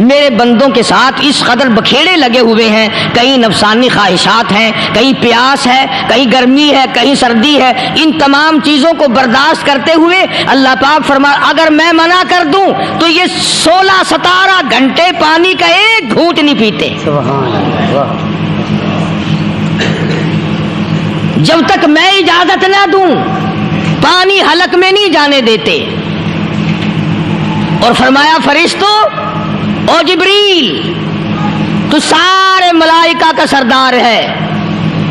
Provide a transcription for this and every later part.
میرے بندوں کے ساتھ اس قدر بکھیڑے لگے ہوئے ہیں، کہیں نفسانی خواہشات ہیں، کہیں پیاس ہے، کہیں گرمی ہے، کہیں سردی ہے، ان تمام چیزوں کو برداشت کرتے ہوئے اللہ پاک فرمایا اگر میں منع کر دوں تو یہ 16-17 گھنٹے پانی کا ایک گھونٹ نہیں پیتے، جب تک میں اجازت نہ دوں پانی حلق میں نہیں جانے دیتے۔ اور فرمایا فرشتوں، او جبریل تو سارے ملائکہ کا سردار ہے،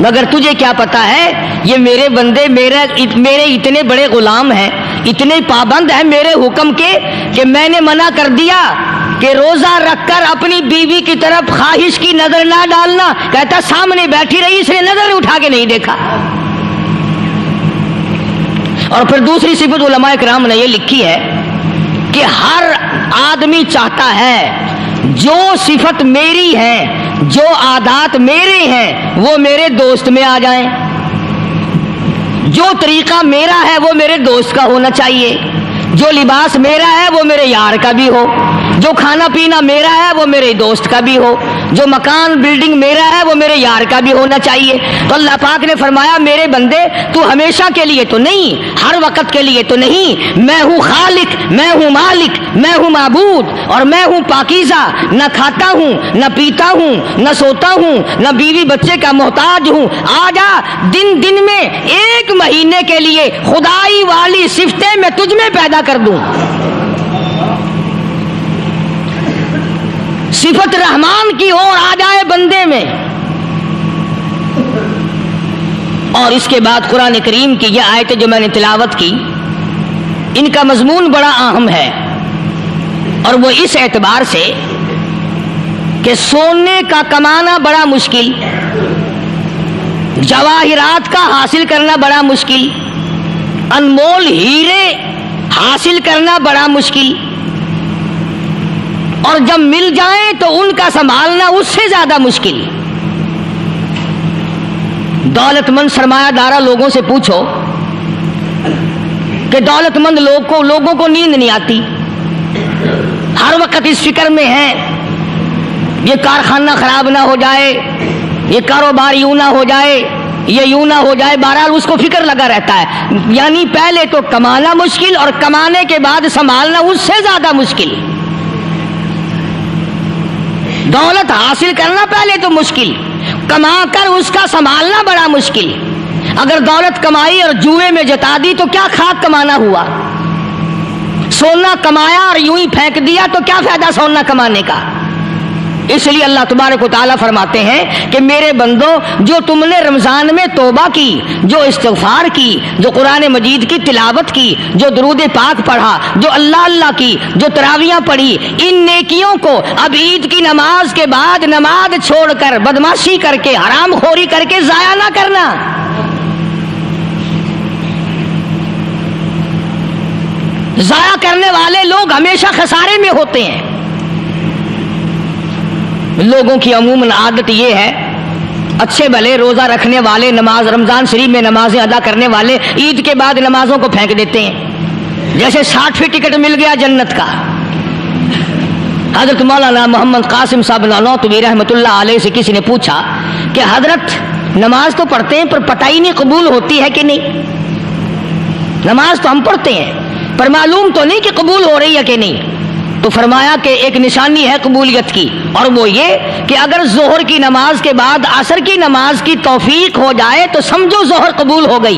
مگر تجھے کیا پتا ہے یہ میرے بندے میرے اتنے بڑے غلام ہیں، اتنے پابند ہیں میرے حکم کے کہ میں نے منع کر دیا کہ روزہ رکھ کر اپنی بیوی کی طرف خواہش کی نظر نہ ڈالنا، کہتا سامنے بیٹھی رہی اس نے نظر اٹھا کے نہیں دیکھا۔ اور پھر دوسری صفت علماء کرام نے یہ لکھی ہے کہ ہر آدمی چاہتا ہے جو صفت میری ہے، جو عادات میرے ہیں وہ میرے دوست میں آ جائیں، جو طریقہ میرا ہے وہ میرے دوست کا ہونا چاہیے، جو لباس میرا ہے وہ میرے یار کا بھی ہو، جو کھانا پینا میرا ہے وہ میرے دوست کا بھی ہو، جو مکان بلڈنگ میرا ہے وہ میرے یار کا بھی ہونا چاہیے۔ تو اللہ پاک نے فرمایا میرے بندے تو ہمیشہ کے لیے تو نہیں، ہر وقت کے لیے تو نہیں، میں ہوں خالق، میں ہوں مالک، میں ہوں معبود، اور میں ہوں پاکیزہ، نہ کھاتا ہوں نہ پیتا ہوں نہ سوتا ہوں نہ بیوی بچے کا محتاج ہوں۔ آجا دن میں 1 مہینے کے لیے خدائی والی صفتیں میں تجھ میں پیدا کر دوں، صفت رحمان کی اور آ جائے بندے میں۔ اور اس کے بعد قرآن کریم کی یہ آیتیں جو میں نے تلاوت کی ان کا مضمون بڑا اہم ہے، اور وہ اس اعتبار سے کہ سونے کا کمانا بڑا مشکل، جواہرات کا حاصل کرنا بڑا مشکل، انمول ہیرے حاصل کرنا بڑا مشکل، اور جب مل جائیں تو ان کا سنبھالنا اس سے زیادہ مشکل۔ دولت مند سرمایہ دارہ لوگوں سے پوچھو کہ دولت مند لوگوں کو نیند نہیں آتی، ہر وقت اس فکر میں ہیں یہ کارخانہ خراب نہ ہو جائے، یہ کاروبار یوں نہ ہو جائے، یہ یوں نہ ہو جائے، بہرحال اس کو فکر لگا رہتا ہے۔ یعنی پہلے تو کمانا مشکل اور کمانے کے بعد سنبھالنا اس سے زیادہ مشکل۔ دولت حاصل کرنا پہلے تو مشکل، کما کر اس کا سنبھالنا بڑا مشکل۔ اگر دولت کمائی اور جوئے میں جتا دی تو کیا خاک کمانا ہوا؟ سونا کمایا اور یوں ہی پھینک دیا تو کیا فائدہ سونا کمانے کا؟ اس لیے اللہ تبارک و تعالیٰ فرماتے ہیں کہ میرے بندو جو تم نے رمضان میں توبہ کی، جو استغفار کی، جو قرآن مجید کی تلاوت کی، جو درود پاک پڑھا، جو اللہ اللہ کی، جو تراویاں پڑھی، ان نیکیوں کو اب عید کی نماز کے بعد نماز چھوڑ کر بدماشی کر کے حرام خوری کر کے ضائع نہ کرنا۔ ضائع کرنے والے لوگ ہمیشہ خسارے میں ہوتے ہیں۔ لوگوں کی عموماً عادت یہ ہے، اچھے بھلے روزہ رکھنے والے، نماز رمضان شریف میں نمازیں ادا کرنے والے عید کے بعد نمازوں کو پھینک دیتے ہیں جیسے 60 ٹکٹ مل گیا جنت کا۔ حضرت مولانا محمد قاسم صاحب نانوتوی رحمۃ اللہ علیہ سے کسی نے پوچھا کہ حضرت نماز تو پڑھتے ہیں پر پتہ ہی نہیں قبول ہوتی ہے کہ نہیں، نماز تو ہم پڑھتے ہیں پر معلوم تو نہیں کہ قبول ہو رہی ہے کہ نہیں۔ تو فرمایا کہ ایک نشانی ہے قبولیت کی، اور وہ یہ کہ اگر ظہر کی نماز کے بعد عصر کی نماز کی توفیق ہو جائے تو سمجھو ظہر قبول ہو گئی،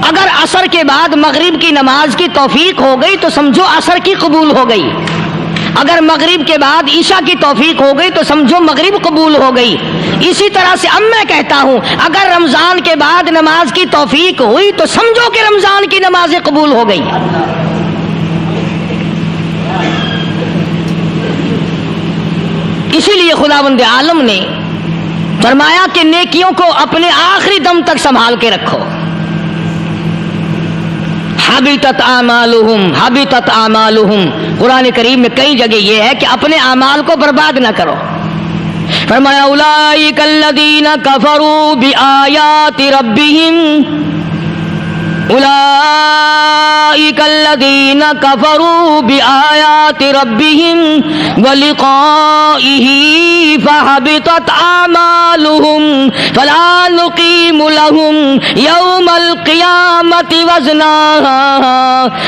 اگر عصر کے بعد مغرب کی نماز کی توفیق ہو گئی تو سمجھو عصر کی قبول ہو گئی، اگر مغرب کے بعد عشاء کی توفیق ہو گئی تو سمجھو مغرب قبول ہو گئی۔ اسی طرح سے اب میں کہتا ہوں اگر رمضان کے بعد نماز کی توفیق ہوئی تو سمجھو کہ رمضان کی نمازیں قبول ہو گئی۔ اسی لیے خداوند عالم نے فرمایا کہ نیکیوں کو اپنے آخری دم تک سنبھال کے رکھو۔ حبطت اعمالہم حبطت اعمالہم، قرآن کریم میں کئی جگہ یہ ہے کہ اپنے اعمال کو برباد نہ کرو۔ فرمایا اولئک الذین کفروا بآیات ربہم، أولئك الذين كفروا بآيات ربهم ولقائه فحبطت أعمالهم فلا نقيم لهم يوم القيامة وزنا.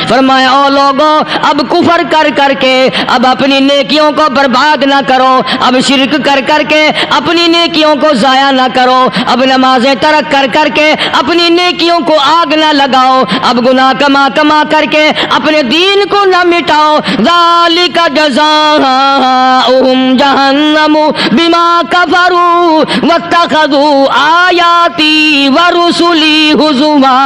فرمایا او لوگوں اب کفر کر کر کے اب اپنی نیکیوں کو برباد نہ کرو، اب شرک کر کر کے اپنی نیکیوں کو ضائع نہ کرو، اب نمازیں ترک کر کر کے اپنی نیکیوں کو آگ نہ لگاؤ، اب گناہ کما کما کر کے اپنے دین کو نہ مٹاؤ. ذالک جزاؤہم جہنم بما کفروا واتخذوا آیاتی ورسلی ہزوا.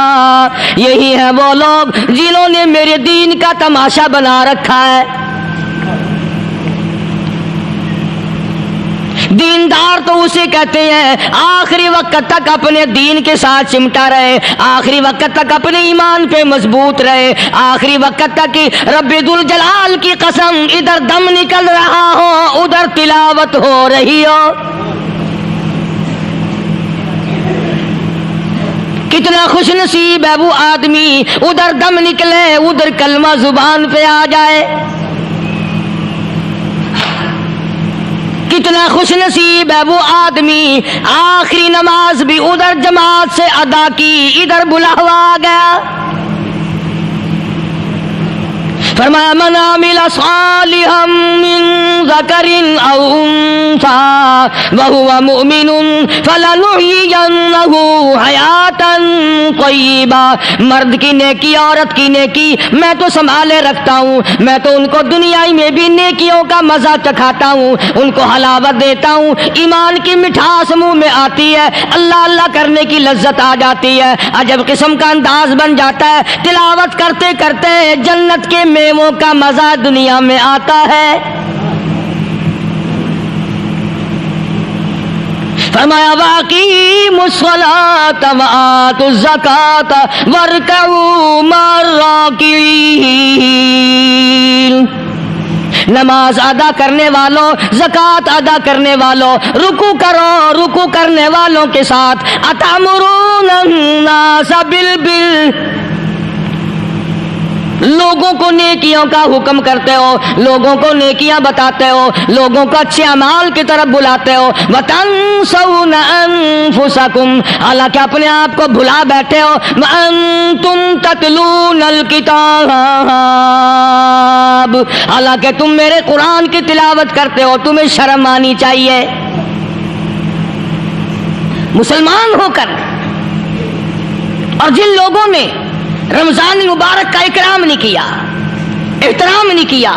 یہی ہے وہ لوگ جنہوں نے میرے دین کا تماشا بنا رکھا ہے. دیندار تو اسے کہتے ہیں آخری وقت تک اپنے دین کے ساتھ چمٹا رہے، آخری وقت تک اپنے ایمان پہ مضبوط رہے، آخری وقت تک رب ذوالجلال کی قسم ادھر دم نکل رہا ہو ادھر تلاوت ہو رہی ہو. کتنا خوش نصیب ہے وہ آدمی ادھر دم نکلے ادھر کلمہ زبان پہ آ جائے. کتنا خوش نصیب ہے وہ آدمی آخری نماز بھی ادھر جماعت سے ادا کی ادھر بلاوا آ گیا. فرمایا من عمل صالحا من ذکر او انثى وهو مؤمن فلنحيينه حیاتا طیبہ. مرد کی نیکی عورت کی نیکی میں تو سنبھالے رکھتا ہوں، میں تو ان کو دنیا میں بھی نیکیوں کا مزہ چکھاتا ہوں، ان کو حلاوت دیتا ہوں، ایمان کی مٹھاس منہ میں آتی ہے، اللہ اللہ کرنے کی لذت آ جاتی ہے، عجب قسم کا انداز بن جاتا ہے، تلاوت کرتے کرتے جنت کے میووں کا مزہ دنیا میں آتا ہے. فرمایا واقیموا الصلاۃ وآتوا الزکاۃ وارکعوا مع الراکعین. نماز ادا کرنے والوں، زکوٰۃ ادا کرنے والوں، رکوع کرو رکوع کرنے والوں کے ساتھ. اتامرون الناس بالبر، لوگوں کو نیکیوں کا حکم کرتے ہو، لوگوں کو نیکیاں بتاتے ہو، لوگوں کو اچھے اعمال کی طرف بلاتے ہو. وَتَنْسَوْنَ أَنفُسَكُمْ، حالانکہ اپنے آپ کو بھلا بیٹھے ہو. وَأَنْتُمْ تَتْلُونَ الْكِتَابَ، حالانکہ تم میرے قرآن کی تلاوت کرتے ہو. تمہیں شرم آنی چاہیے. مسلمان ہو کر اور جن لوگوں نے رمضان مبارک کا اکرام نہیں کیا، احترام نہیں کیا،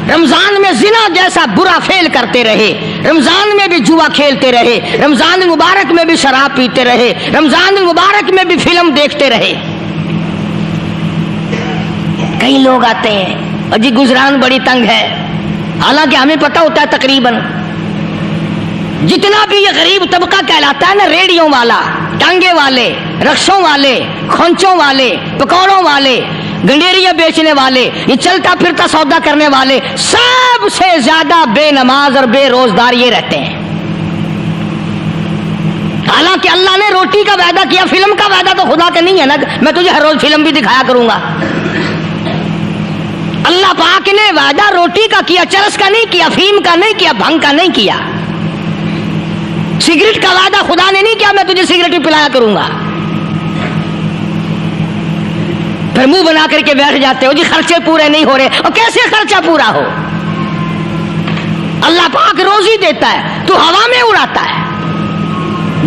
رمضان میں زنا جیسا برا فعل کرتے رہے، رمضان میں بھی جوا کھیلتے رہے، رمضان مبارک میں بھی شراب پیتے رہے، رمضان مبارک میں بھی فلم دیکھتے رہے. کئی لوگ آتے ہیں اور جی گزران بڑی تنگ ہے، حالانکہ ہمیں پتہ ہوتا ہے تقریباً جتنا بھی یہ غریب طبقہ کہلاتا ہے نا، ریڑیوں والا، ٹانگے والے، رکشوں والے، کھونچوں والے، پکوڑوں والے، گنڈیریاں بیچنے والے، یہ چلتا پھرتا سودا کرنے والے، سب سے زیادہ بے نماز اور بے روزدار یہ رہتے ہیں. حالانکہ اللہ نے روٹی کا وعدہ کیا، فلم کا وعدہ تو خدا کا نہیں ہے نا، میں تجھے ہر روز فلم بھی دکھایا کروں گا. اللہ پاک نے وعدہ روٹی کا کیا، چرس کا نہیں کیا، فیم کا نہیں کیا، بھنگ کا نہیں کیا. سگریٹ کا وعدہ خدا نے نہیں کیا میں تجھے سگریٹ بھی پلایا کروں گا. پھر منہ بنا کر کے بیٹھ جاتے ہو جی خرچے پورے نہیں ہو رہے. اور کیسے خرچہ پورا ہو؟ اللہ پاک روزی دیتا ہے، تو ہوا میں اڑاتا ہے،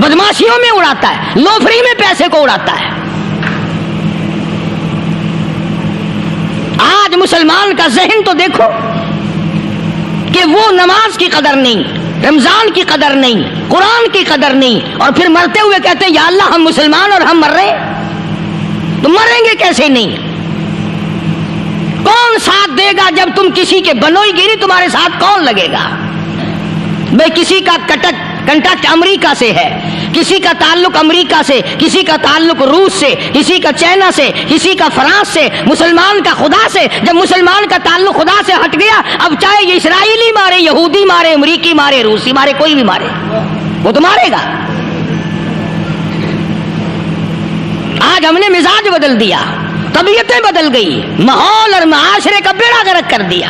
بدماشیوں میں اڑاتا ہے، لوفری میں پیسے کو اڑاتا ہے. آج مسلمان کا ذہن تو دیکھو کہ وہ نماز کی قدر نہیں، رمضان کی قدر نہیں، قرآن کی قدر نہیں، اور پھر مرتے ہوئے کہتے ہیں یا اللہ ہم مسلمان اور ہم مر رہے ہیں. تو مریں گے کیسے نہیں؟ کون ساتھ دے گا جب تم کسی کے بنوئی گیری تمہارے ساتھ کون لگے گا؟ بھائی کسی کا کنٹیکٹ امریکہ سے ہے، کسی کا تعلق امریکہ سے، کسی کا تعلق روس سے، کسی کا چائنا سے، کسی کا فرانس سے، مسلمان کا خدا سے. جب مسلمان کا تعلق خدا سے ہٹ گیا، اب چاہے یہ اسرائیلی مارے، یہودی مارے، امریکی مارے، روسی مارے، کوئی بھی مارے، وہ تو مارے گا. آج ہم نے مزاج بدل دیا، طبیعتیں بدل گئی، ماحول اور معاشرے کا بیڑا غرق کر دیا،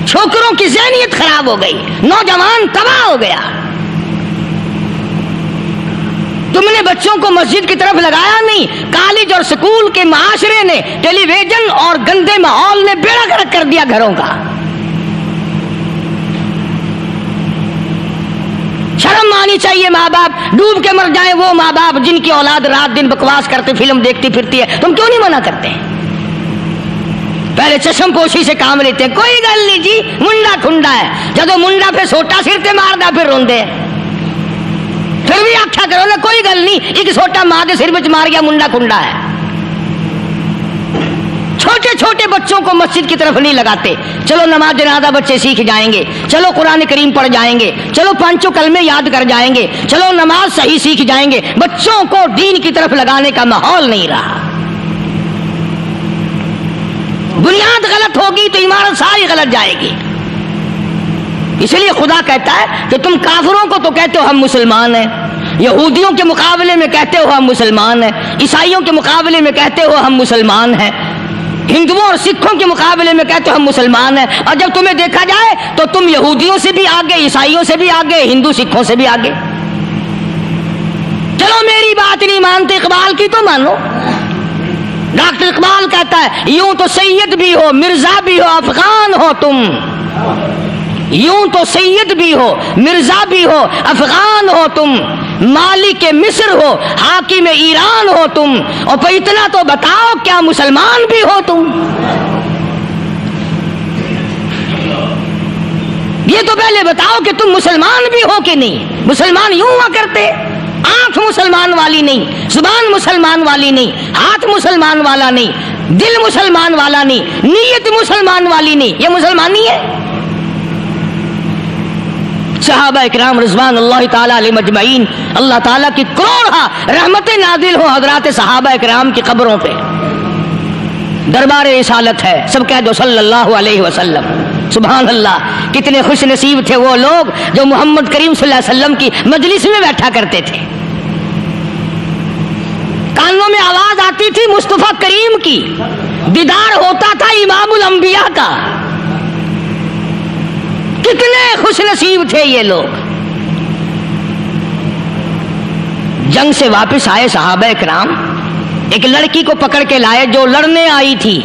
چھوکروں کی ذہنیت خراب ہو گئی، نوجوان تباہ ہو گیا۔ تم نے بچوں کو مسجد کی طرف لگایا نہیں، کالج اور سکول کے معاشرے نے، ٹیلی ویژن اور گندے ماحول نے بیڑا غرق کر دیا گھروں کا۔ شرم آنی چاہیے ماں باپ، ڈوب کے مر جائیں وہ ماں باپ جن کی اولاد رات دن بکواس کرتے فلم دیکھتی پھرتی ہے، تم کیوں نہیں منع کرتے؟ پہلے چشم پوشی سے کام لیتے ہیں، کوئی گل نہیں جی منڈا ٹھنڈا ہے، جدو منڈا پہ سوٹا سر تے ماردا پھر روندے، پھر بھی آخیا کرو نا کوئی گل نہیں، ایک سوٹا ماں دے سر وچ مار گیا منڈا ٹھنڈا ہے۔ چھوٹے چھوٹے بچوں کو مسجد کی طرف نہیں لگاتے، چلو نماز جنازہ بچے سیکھ جائیں گے، چلو قرآن کریم پڑھ جائیں گے، چلو پانچوں کلمے یاد کر جائیں گے، چلو نماز صحیح سیکھ جائیں گے، بچوں کو دین کی طرف لگانے کا ماحول نہیں رہا۔ بنیاد غلط ہوگی تو عمارت ساری غلط جائے گی۔ اس لیے خدا کہتا ہے کہ تم کافروں کو تو کہتے ہو ہم مسلمان ہیں، یہودیوں کے مقابلے میں کہتے ہو ہم مسلمان ہیں، عیسائیوں کے مقابلے میں کہتے ہو ہم مسلمان ہیں، ہندوؤں اور سکھوں کے مقابلے میں کہتے ہو ہم مسلمان ہیں، اور جب تمہیں دیکھا جائے تو تم یہودیوں سے بھی آگے، عیسائیوں سے بھی آگے، ہندو سکھوں سے بھی آگے۔ چلو میری بات نہیں مانتے، اقبال کی تو مانو۔ ڈاکٹر اقبال کہتا ہے یوں تو سید بھی ہو، مرزا بھی ہو، افغان ہو تم، یوں تو سید بھی ہو، مرزا بھی ہو، افغان ہو تم، مالک مصر ہو، حاکم ایران ہو تم، اور پھر اتنا تو بتاؤ کیا مسلمان بھی ہو تم؟ یہ تو پہلے بتاؤ کہ تم مسلمان بھی ہو کہ نہیں۔ مسلمان یوں ہوا کرتے، آنکھ مسلمان والی نہیں، زبان مسلمان والی نہیں، ہاتھ مسلمان والا نہیں، دل مسلمان والا نہیں، نیت مسلمان والی نہیں، یہ مسلمانی ہے؟ صحابہ اکرام رضوان اللہ تعالیٰ علیہ مجمعین، اللہ تعالیٰ کی کروڑا رحمتیں نازل ہو حضرات صحابہ اکرام کی قبروں پہ۔ دربار رسالت ہے، سب کہہ دو صلی اللہ علیہ وسلم۔ سبحان اللہ، کتنے خوش نصیب تھے وہ لوگ جو محمد کریم صلی اللہ علیہ وسلم کی مجلس میں بیٹھا کرتے تھے، کانوں میں آواز آتی تھی مصطفیٰ کریم کی، دیدار ہوتا تھا امام الانبیاء کا۔ کتنے خوش نصیب تھے یہ لوگ۔ جنگ سے واپس آئے صحابہ اکرام، ایک لڑکی کو پکڑ کے لائے جو لڑنے آئی تھی،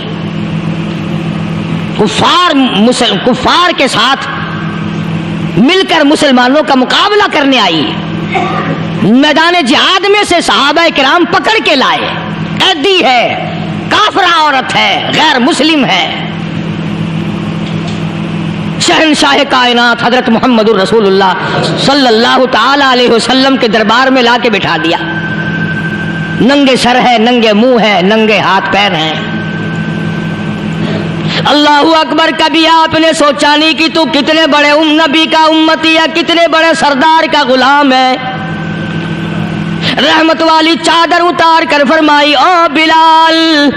کفار کے ساتھ مل کر مسلمانوں کا مقابلہ کرنے آئی۔ میدان جہاد میں سے صحابہ اکرام پکڑ کے لائے، قیدی ہے، کافرہ عورت ہے، غیر مسلم ہے، شہنشاہ کائنات حضرت محمد الرسول اللہ صلی اللہ تعالی علیہ وسلم کے دربار میں لا کے بٹھا دیا۔ ننگے سر ہے، ننگے منہ ہے، ننگے ہاتھ پیر ہیں۔ اللہ اکبر، کبھی آپ نے سوچا نہیں کہ تو کتنے بڑے نبی کا امتی ہے، کتنے بڑے سردار کا غلام ہے؟ رحمت والی چادر اتار کر فرمائی او بلال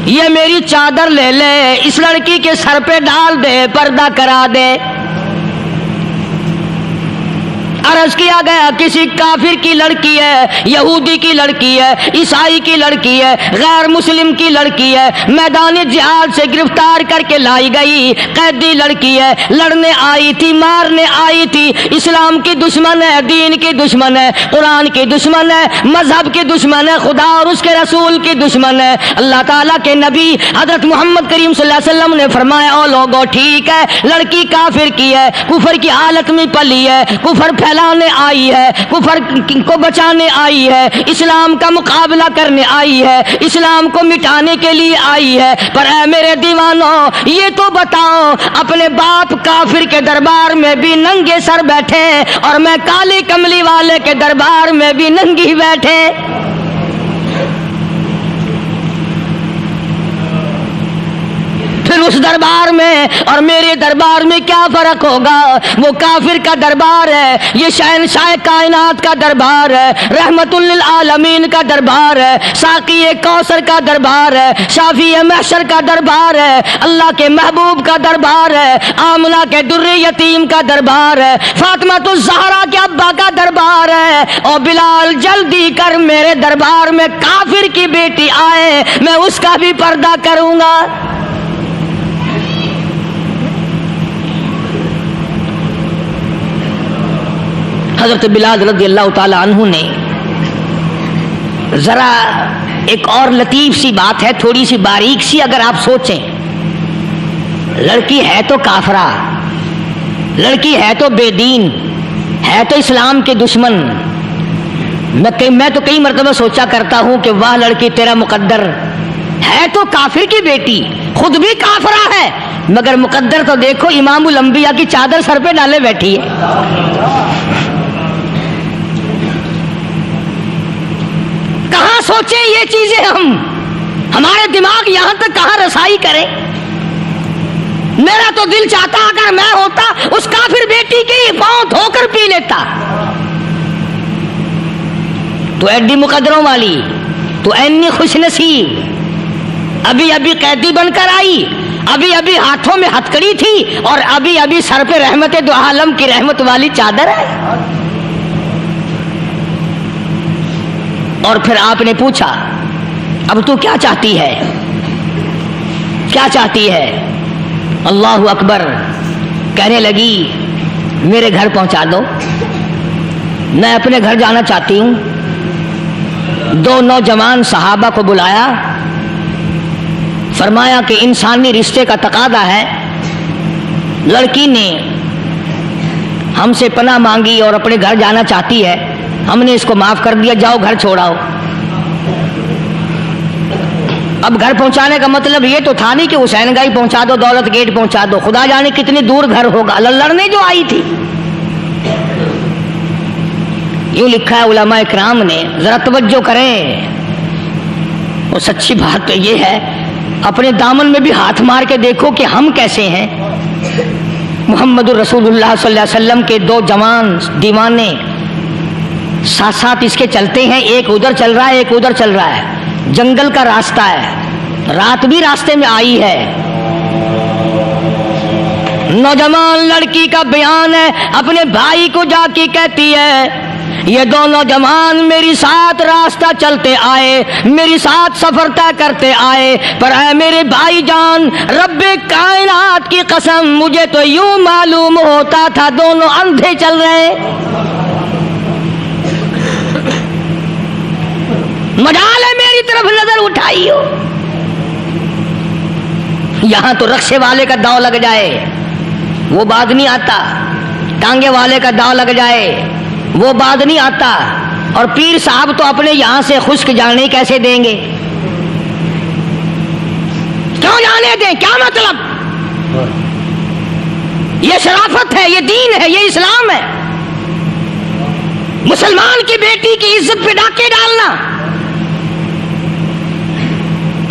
یہ میری چادر لے لے، اس لڑکی کے سر پہ ڈال دے، پردہ کرا دے۔ عرض کیا گیا کسی کافر کی لڑکی ہے، یہودی کی لڑکی ہے، عیسائی کی لڑکی ہے، غیر مسلم کی لڑکی ہے، میدان جہاد سے گرفتار کر کے لائی گئی، قیدی لڑکی ہے، لڑنے آئی تھی، مارنے آئی تھی، اسلام کی دشمن ہے، دین کی دشمن ہے، قرآن کی دشمن ہے، مذہب کی دشمن ہے، خدا اور اس کے رسول کی دشمن ہے۔ اللہ تعالیٰ کے نبی حضرت محمد کریم صلی اللہ علیہ وسلم نے فرمایا او لوگو ٹھیک ہے، لڑکی کافر کی ہے، کفر کی حالت میں پلی ہے، کفر پھیلانے آئی ہے، کفر کو بچانے آئی ہے، اسلام کا مقابلہ کرنے آئی ہے، اسلام کو مٹانے کے لیے آئی ہے، پر اے میرے دیوانوں یہ تو بتاؤ اپنے باپ کافر کے دربار میں بھی ننگے سر بیٹھے اور میں کالی کملی والے کے دربار میں بھی ننگی بیٹھے؟ پھر اس دربار میں اور میرے دربار میں کیا فرق ہوگا؟ وہ کافر کا دربار ہے، یہ شہنشاہ کائنات کا دربار ہے، رحمت للعالمین کا دربار ہے، ساقی کوثر کا دربار ہے، شافی محشر کا دربار ہے، اللہ کے محبوب کا دربار ہے، آمنہ کے در یتیم کا دربار ہے، فاطمہ الزہرا کے ابا کا دربار ہے۔ اور بلال جلدی کر، میرے دربار میں کافر کی بیٹی آئے، میں اس کا بھی پردہ کروں گا۔ حضرت بلال رضی اللہ تعالی عنہ نے ذرا ایک اور لطیف سی بات ہے، تھوڑی سی باریک سی، اگر آپ سوچیں، لڑکی ہے تو کافرہ، لڑکی ہے تو بے دین، ہے تو اسلام کے دشمن۔ میں تو کئی مرتبہ سوچا کرتا ہوں کہ واہ لڑکی تیرا مقدر، ہے تو کافر کی بیٹی، خود بھی کافرہ ہے، مگر مقدر تو دیکھو، امام الانبیاء کی چادر سر پہ ڈالے بیٹھی ہے۔ کہاں سوچیں یہ چیزیں ہم، ہمارے دماغ یہاں تک کہاں رسائی کریں؟ میرا تو دل چاہتا اگر میں ہوتا اس کافر بیٹی کی پاؤں دھو کر پی لیتا۔ تو ایڈی مقدروں والی، تو اینی خوش نصیب، ابھی ابھی قیدی بن کر آئی، ابھی ابھی ہاتھوں میں ہتکڑی تھی، اور ابھی ابھی سر پہ رحمت دو عالم کی رحمت والی چادر ہے۔ اور پھر آپ نے پوچھا اب تو کیا چاہتی ہے، کیا چاہتی ہے؟ اللہ اکبر، کہنے لگی میرے گھر پہنچا دو، میں اپنے گھر جانا چاہتی ہوں۔ دو نوجوان صحابہ کو بلایا، فرمایا کہ انسانی رشتے کا تقاضا ہے، لڑکی نے ہم سے پناہ مانگی اور اپنے گھر جانا چاہتی ہے، ہم نے اس کو معاف کر دیا، جاؤ گھر چھوڑاؤ۔ اب گھر پہنچانے کا مطلب یہ تو تھا نہیں کہ حسین گائی پہنچا دو، دولت گیٹ پہنچا دو، خدا جانے کتنی دور گھر ہوگا، لڑنے جو آئی تھی۔ یوں لکھا ہے علماء اکرام نے، ذرا توجہ کریں، وہ سچی بات تو یہ ہے، اپنے دامن میں بھی ہاتھ مار کے دیکھو کہ ہم کیسے ہیں۔ محمد الرسول اللہ صلی اللہ علیہ وسلم کے دو جوان دیوانے ساتھ ساتھ اس کے چلتے ہیں، ایک ادھر چل رہا ہے ایک ادھر چل رہا ہے، جنگل کا راستہ ہے، رات بھی راستے میں آئی ہے۔ نوجوان لڑکی کا بیان ہے، اپنے بھائی کو جا کے کہتی ہے یہ دونوں جوان میری ساتھ راستہ چلتے آئے، میری ساتھ سفر طے کرتے آئے، پر اے میرے بھائی جان، رب کائنات کی قسم مجھے تو یوں معلوم ہوتا تھا دونوں اندھے چل رہے۔ مجال ہے میری طرف نظر اٹھائی ہو، یہاں تو رکشے والے کا داؤ لگ جائے وہ بعد نہیں آتا، ٹانگے والے کا داؤ لگ جائے وہ بعد نہیں آتا، اور پیر صاحب تو اپنے یہاں سے خشک جانے کیسے دیں گے؟ کیوں جانے دیں؟ کیا مطلب؟ یہ شرافت ہے، یہ دین ہے، یہ اسلام ہے۔ مسلمان کی بیٹی کی عزت پہ ڈاکے ڈالنا،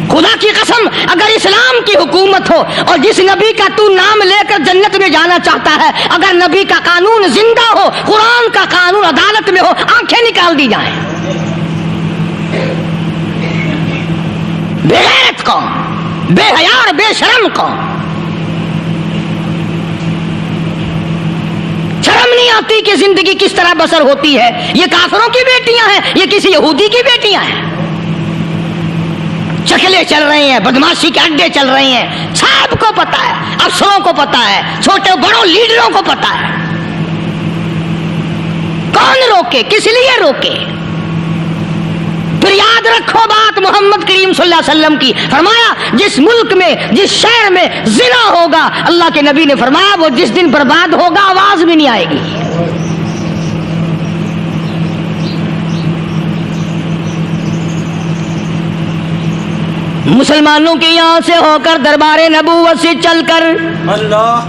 خدا کی قسم اگر اسلام کی حکومت ہو اور جس نبی کا تو نام لے کر جنت میں جانا چاہتا ہے، اگر نبی کا قانون زندہ ہو، قرآن کا قانون عدالت میں ہو، آنکھیں نکال دی جائیں۔ بے غیرت قوم، بے حیا اور بے شرم قوم، شرم نہیں آتی کہ زندگی کس طرح بسر ہوتی ہے۔ یہ کافروں کی بیٹیاں ہیں، یہ کسی یہودی کی بیٹیاں ہیں، چکلے چل رہے ہیں، بدماشی کے اڈے چل رہے ہیں، سب کو پتا ہے، افسروں کو پتا ہے، چھوٹے بڑوں لیڈروں کو پتا ہے۔ کون روکے؟ کس لیے روکے؟ پھر یاد رکھو بات محمد کریم صلی اللہ علیہ وسلم کی، فرمایا جس ملک میں جس شہر میں زنا ہوگا، اللہ کے نبی نے فرمایا وہ جس دن برباد ہوگا آواز بھی نہیں آئے گی۔ مسلمانوں کے یہاں سے ہو کر دربار نبوت سے چل کر اللہ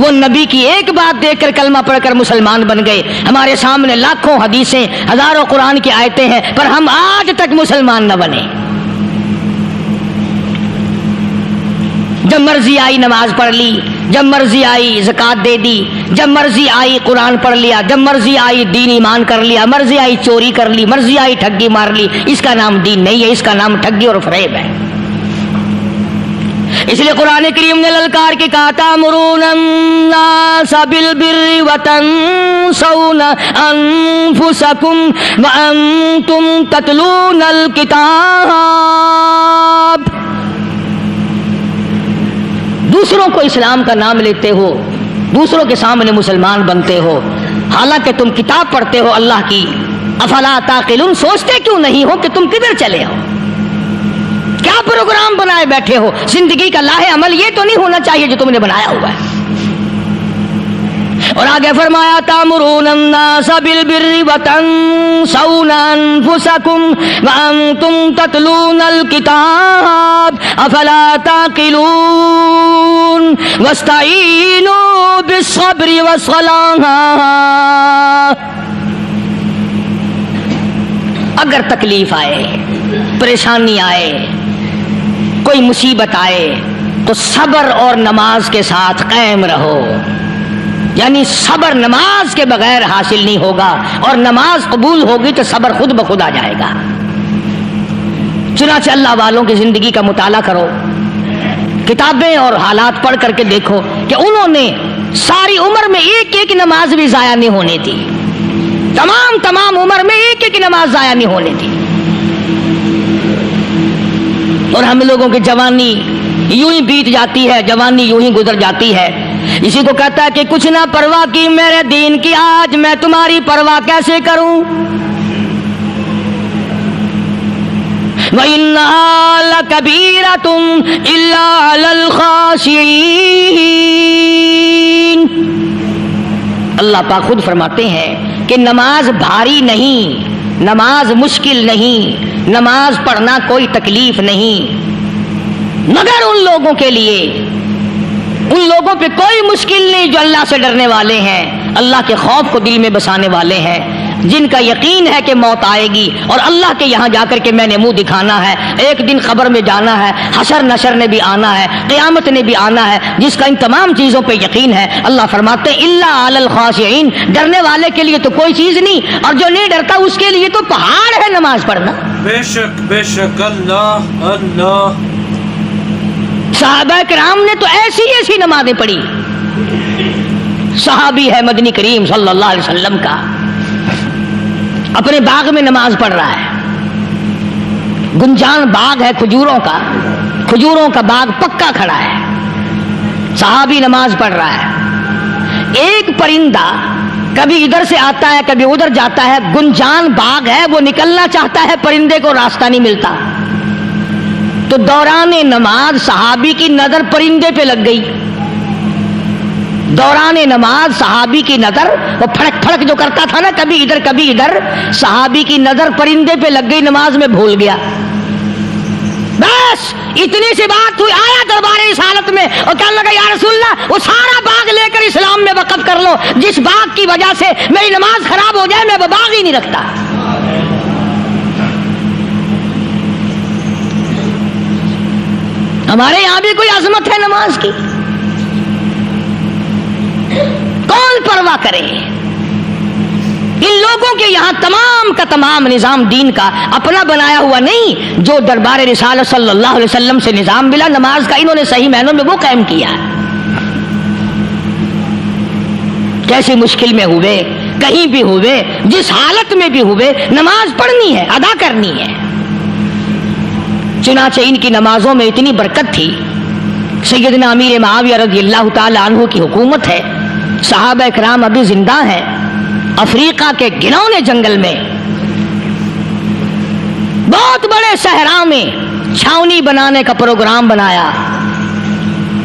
وہ نبی کی ایک بات دیکھ کر کلمہ پڑھ کر مسلمان بن گئے. ہمارے سامنے لاکھوں حدیثیں، ہزاروں قرآن کی آیتیں ہیں، پر ہم آج تک مسلمان نہ بنے. جب مرضی آئی نماز پڑھ لی، جب مرضی آئی زکوٰۃ دے دی، جب مرضی آئی قرآن پڑھ لیا، جب مرضی آئی دین ایمان کر لیا، مرضی آئی چوری کر لی، مرضی آئی ٹھگی مار لی. اس کا نام دین نہیں ہے، اس کا نام ٹھگی اور فریب ہے. اس لیے قرآن کریم نے للکار کے کہا تأمرون الناس بالبر وتنسون انفسکم وانتم تتلون الکتاب. دوسروں کو اسلام کا نام لیتے ہو، دوسروں کے سامنے مسلمان بنتے ہو، حالانکہ تم کتاب پڑھتے ہو اللہ کی. افلا تعقلون، سوچتے کیوں نہیں ہو کہ تم کدھر چلے ہو؟ کیا پروگرام بنائے بیٹھے ہو؟ زندگی کا لاہ عمل یہ تو نہیں ہونا چاہیے جو تم نے بنایا ہوا ہے. اور آگے فرمایا تأمرون الناس بالبر وتنسون انفسکم وانتم تتلون الکتاب افلا تعقلون واستعینوا بالصبر والصلاۃ. اگر تکلیف آئے، پریشانی آئے، کوئی مصیبت آئے تو صبر اور نماز کے ساتھ قائم رہو. یعنی صبر نماز کے بغیر حاصل نہیں ہوگا، اور نماز قبول ہوگی تو صبر خود بخود آ جائے گا. چنانچہ اللہ والوں کی زندگی کا مطالعہ کرو، کتابیں اور حالات پڑھ کر کے دیکھو کہ انہوں نے ساری عمر میں ایک ایک نماز بھی ضائع نہیں ہونے دی. تمام عمر میں ایک ایک نماز ضائع نہیں ہونے دی. اور ہم لوگوں کی جوانی یوں ہی بیت جاتی ہے، جوانی یوں ہی گزر جاتی ہے. اسی کو کہتا ہے کہ کچھ نہ پرواہ کی میرے دین کی، آج میں تمہاری پرواہ کیسے کروں. وَإِنَّهَا لَكَبِيرَةٌ إِلَّا عَلَى الْخَاشِعِينَ. اللہ پاک خود فرماتے ہیں کہ نماز بھاری نہیں، نماز مشکل نہیں، نماز پڑھنا کوئی تکلیف نہیں، مگر ان لوگوں کے لیے، ان لوگوں پہ کوئی مشکل نہیں جو اللہ سے ڈرنے والے ہیں، اللہ کے خوف کو دل میں بسانے والے ہیں، جن کا یقین ہے کہ موت آئے گی اور اللہ کے یہاں جا کر کے میں نے منہ دکھانا ہے، ایک دن قبر میں جانا ہے، حشر نشر نے بھی آنا ہے، قیامت نے بھی آنا ہے، جس کا ان تمام چیزوں پہ یقین ہے. اللہ فرماتے ہیں الا علی الخاشعین، ڈرنے والے کے لیے تو کوئی چیز نہیں، اور جو نہیں ڈرتا اس کے لیے تو پہاڑ ہے نماز پڑھنا. بے شک اللہ اللہ. صحابہ کرام نے تو ایسی ایسی نمازیں پڑھی. صحابی ہے مدنی کریم صلی اللہ علیہ وسلم کا، اپنے باغ میں نماز پڑھ رہا ہے. گنجان باغ ہے کھجوروں کا باغ پکا کھڑا ہے. صحابی نماز پڑھ رہا ہے. ایک پرندہ کبھی ادھر سے آتا ہے کبھی ادھر جاتا ہے. گنجان باغ ہے، وہ نکلنا چاہتا ہے، پرندے کو راستہ نہیں ملتا. تو دوران نماز صحابی کی نظر پرندے پہ لگ گئی. دوران نماز صحابی کی نظر، وہ پھڑک پھڑک جو کرتا تھا نا کبھی ادھر، صحابی کی نظر پرندے پہ لگ گئی، نماز میں بھول گیا. بس اتنی سی بات ہوئی، آیا دربار رسالت میں اور کہنے لگا یا رسول اللہ وہ سارا باغ لے کر اسلام میں وقف کر لو، جس باغ کی وجہ سے میری نماز خراب ہو جائے میں وہ باغ ہی نہیں رکھتا. ہمارے یہاں بھی کوئی عظمت ہے نماز کی؟ کون پرواہ کرے؟ ان لوگوں کے یہاں تمام کا تمام نظام دین کا اپنا بنایا ہوا نہیں، جو دربار رسالت صلی اللہ علیہ وسلم سے نظام ملا نماز کا، انہوں نے صحیح معنوں میں وہ قائم کیا. کیسی مشکل میں ہوئے، کہیں بھی ہوئے، جس حالت میں بھی ہوئے، نماز پڑھنی ہے، ادا کرنی ہے. چنانچہ ان کی نمازوں میں اتنی برکت تھی. سیدنا امیر معاویہ رضی اللہ تعالی عنہ کی حکومت ہے، صحابہ کرام ابھی زندہ ہیں. افریقہ کے گھنونے جنگل میں، بہت بڑے صحرا میں چھاونی بنانے کا پروگرام بنایا.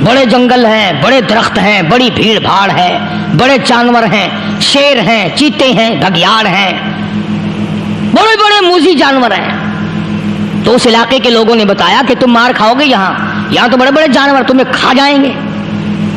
بڑے جنگل ہیں، بڑے درخت ہیں، بڑی بھیڑ بھاڑ ہے، بڑے جانور ہیں، شیر ہیں، چیتے ہیں، گھگیاڑ ہیں، بڑے بڑے موذی جانور ہیں. تو اس علاقے کے لوگوں نے بتایا کہ تم مار کھاؤ گے، یہاں تو بڑے بڑے جانور تمہیں کھا جائیں گے.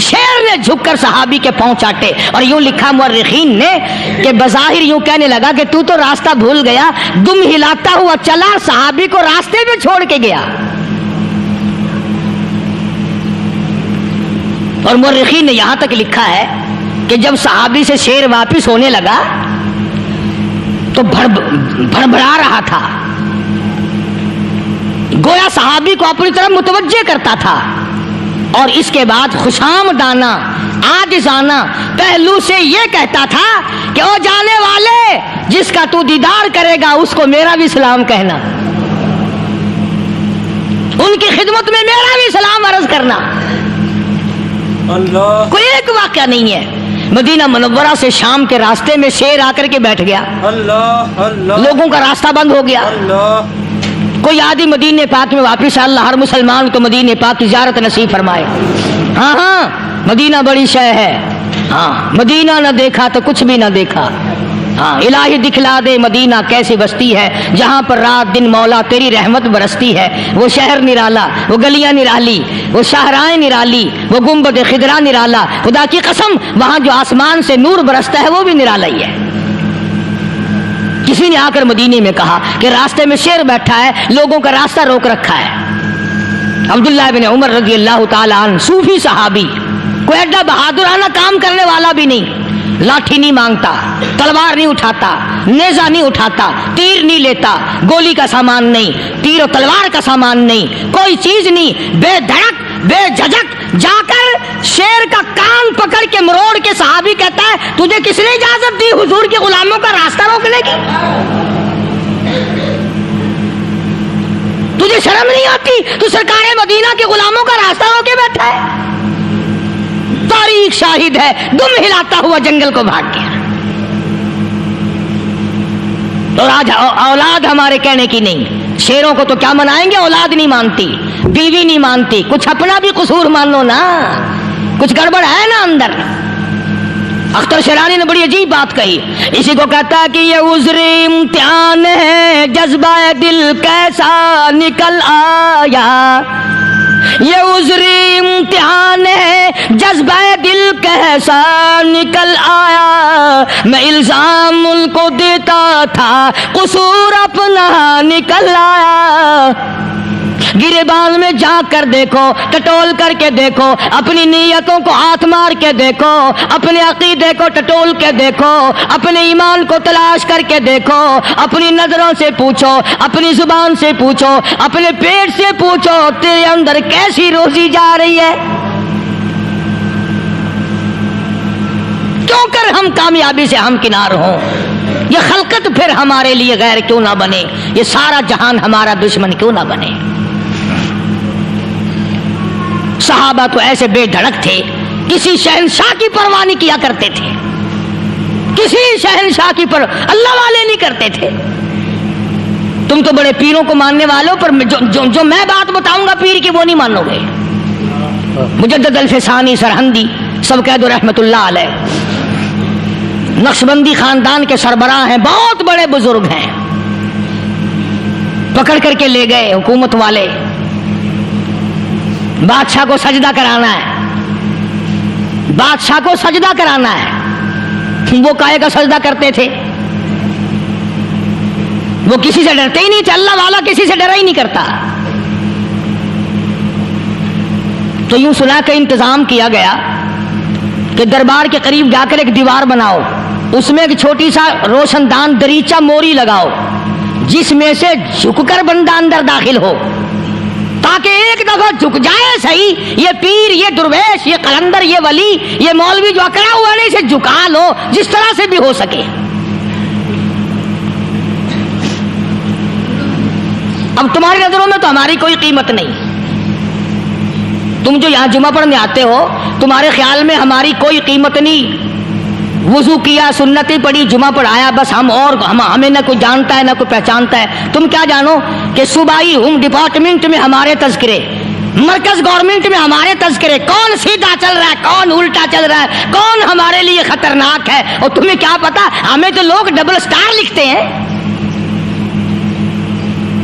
شیر نے جھک کر صحابی کے پاؤں چاٹے، اور یوں لکھا مورخین نے کہ بظاہر یوں کہنے لگا کہ تو راستہ بھول گیا، دم ہلاتا ہوا چلا، صحابی کو راستے میں چھوڑ کے گیا۔ اور مورخین نے یہاں تک لکھا ہے کہ جب صحابی سے شیر واپس ہونے لگا تو بڑبڑا رہا تھا، گویا صحابی کو اپنی طرف متوجہ کرتا تھا، اور اس کے بعد خوشامدانہ عاجزانہ پہلو سے یہ کہتا تھا کہ او جانے والے، جس کا تو دیدار کرے گا اس کو میرا بھی سلام کہنا، ان کی خدمت میں میرا بھی سلام عرض کرنا۔ اللہ، کوئی ایک واقعہ نہیں ہے۔ مدینہ منورہ سے شام کے راستے میں شیر آ کر کے بیٹھ گیا، اللہ، اللہ، لوگوں کا راستہ بند ہو گیا، اللہ، کوئی آدمی مدینے پاک میں واپس، اللہ ہر مسلمان کو مدینے پاک کی زیارت نصیب فرمائے۔ ہاں ہاں، مدینہ بڑی شے ہے، ہاں مدینہ نہ دیکھا تو کچھ بھی نہ دیکھا، ہاں الہی دکھلا دے مدینہ کیسی بستی ہے جہاں پر رات دن مولا تیری رحمت برستی ہے، وہ شہر نرالا، وہ گلیاں نرالی، وہ شاہراہیں نرالی، وہ گنبد خضرا نرالا، خدا کی قسم وہاں جو آسمان سے نور برستا ہے وہ بھی نرالا ہی ہے۔ کسی نے آ کر مدینے میں کہا کہ راستے میں شیر بیٹھا ہے، لوگوں کا راستہ روک رکھا ہے۔ عبداللہ بن عمر رضی اللہ تعالی عنہ، صوفی صحابی، کوئی ایڈا بہادرانہ کام کرنے والا بھی نہیں، لاٹھی نہیں مانگتا، تلوار نہیں اٹھاتا، نیزہ نہیں اٹھاتا، تیر نہیں لیتا، گولی کا سامان نہیں، تیر و تلوار کا سامان نہیں، کوئی چیز نہیں، بے دھڑک بے جھجک جا کر شیر کا کان پکڑ کے مروڑ کے صحابی کہتا ہے تجھے کس نے اجازت دی حضور کے غلاموں کا راستہ روکنے کی؟ تجھے شرم نہیں آتی؟ تو سرکار مدینہ کے غلاموں کا راستہ روکے بیٹھا ہے۔ تاریخ شاہد ہے، دم ہلاتا ہوا جنگل کو بھاگ گیا۔ اور آج اولاد ہمارے کہنے کی نہیں، شیروں کو تو کیا منائیں گے، اولاد نہیں مانتی، بیوی نہیں مانتی، کچھ اپنا بھی قصور مانو نا، کچھ گڑبڑ ہے نا اندر۔ اختر شیرانی نے بڑی عجیب بات کہی، اسی کو کہتا ہے کہ یہ عذر امتحان ہے، جذبہ دل کیسا نکل آیا، یہ عذر امتحان ہے، جذبہ دل کیسا نکل آیا، میں الزام ان کو دیتا تھا، قصور اپنا نکل آیا۔ گریبان میں جا کر دیکھو، ٹٹول کر کے دیکھو، اپنی نیتوں کو ہاتھ مار کے دیکھو، اپنے عقیدے کو ٹٹول کے دیکھو، اپنے ایمان کو تلاش کر کے دیکھو، اپنی نظروں سے پوچھو، اپنی زبان سے پوچھو، اپنے پیٹ سے پوچھو، تیرے اندر کیسی روزی جا رہی ہے؟ کیوں کر ہم کامیابی سے ہمکنار ہوں؟ یہ خلقت پھر ہمارے لیے غیر کیوں نہ بنے؟ یہ سارا جہان ہمارا دشمن کیوں نہ بنے؟ صحابہ تو ایسے بے دھڑک تھے، کسی شہنشاہ کی پرواہ نہیں کیا کرتے تھے، کسی شہنشاہ کی پرواہ اللہ والے نہیں کرتے تھے۔ تم تو بڑے پیروں کو ماننے والوں، پر جو میں بات بتاؤں گا پیر کی وہ نہیں مانو گے۔ مجدد الفسانی سرہندی سب کہہ دو رحمت اللہ علیہ، نقشبندی خاندان کے سربراہ ہیں، بہت بڑے بزرگ ہیں، پکڑ کر کے لے گئے حکومت والے، بادشاہ کو سجدہ کرانا ہے، بادشاہ کو سجدہ کرانا ہے۔ وہ کائے کا سجدہ کرتے تھے؟ وہ کسی سے ڈرتے ہی نہیں تھے، اللہ والا کسی سے ڈرا ہی نہیں کرتا۔ تو یوں سنا کہ انتظام کیا گیا کہ دربار کے قریب جا کر ایک دیوار بناؤ، اس میں ایک چھوٹی سا روشن دان دریچہ موری لگاؤ، جس میں سے جھک کر بندہ اندر داخل ہو، تاکہ ایک دفعہ جھک جائے صحیح، یہ پیر، یہ درویش، یہ قلندر، یہ ولی، یہ مولوی جو اکڑا ہوا نہیں، اسے جھکا لو جس طرح سے بھی ہو سکے۔ اب تمہاری نظروں میں تو ہماری کوئی قیمت نہیں، تم جو یہاں جمعہ پڑھنے آتے ہو تمہارے خیال میں ہماری کوئی قیمت نہیں، وضو کیا، سنتیں پڑھی، جمعہ پڑھایا، بس ہمیں نہ کوئی جانتا ہے نہ کوئی پہچانتا ہے۔ تم کیا جانو کہ صوبائی ہوم ڈپارٹمنٹ میں ہمارے تذکرے، مرکز گورنمنٹ میں ہمارے تذکرے، کون سیدھا چل رہا ہے، کون الٹا چل رہا ہے، کون ہمارے لیے خطرناک ہے، اور تمہیں کیا پتا، ہمیں تو لوگ ڈبل سٹار لکھتے ہیں۔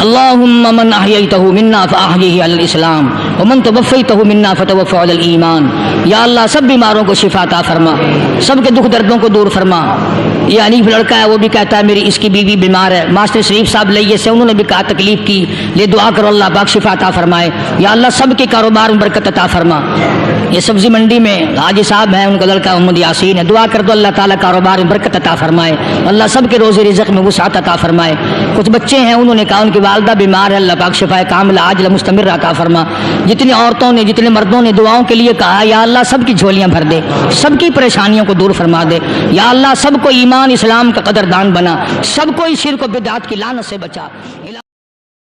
اللہم من احییتہ منا فاحیہ علی الاسلام ومن توفیتہ منا فتوفہ علی الایمان. یا اللہ سب بیماروں کو شفا عطا فرما، سب کے دکھ دردوں کو دور فرما. یہ حنیف لڑکا ہے، وہ بھی کہتا ہے میری اس کی بیوی بیمار ہے. ماسٹر شریف صاحب لئیے سے انہوں نے بھی کہا تکلیف کی، یہ دعا کرو اللہ پاک شفا عطا فرمائے. یا اللہ سب کے کاروبار میں برکت عطا فرما. یہ سبزی منڈی میں حاجی صاحب ہیں، ان کا لڑکا محمد یاسین ہے، دعا کر دو اللہ تعالیٰ کاروبار میں برکت عطا فرمائے، اللہ سب کے روزی رزق میں وسعت عطا فرمائے. کچھ بچے ہیں، انہوں نے کہا ان کی والدہ بیمار ہے، اللہ پاک شفا کاملہ عاجلہ مستمر عطا فرما. جتنی عورتوں نے جتنے مردوں نے دعاؤں کے لیے کہا، یا اللہ سب کی جھولیاں بھر دے، سب کی پریشانیوں کو دور فرما دے. یا اللہ سب کو ایمان اسلام کا قدردان بنا، سب کو اس شرک و بدعت کی لعنت سے بچا.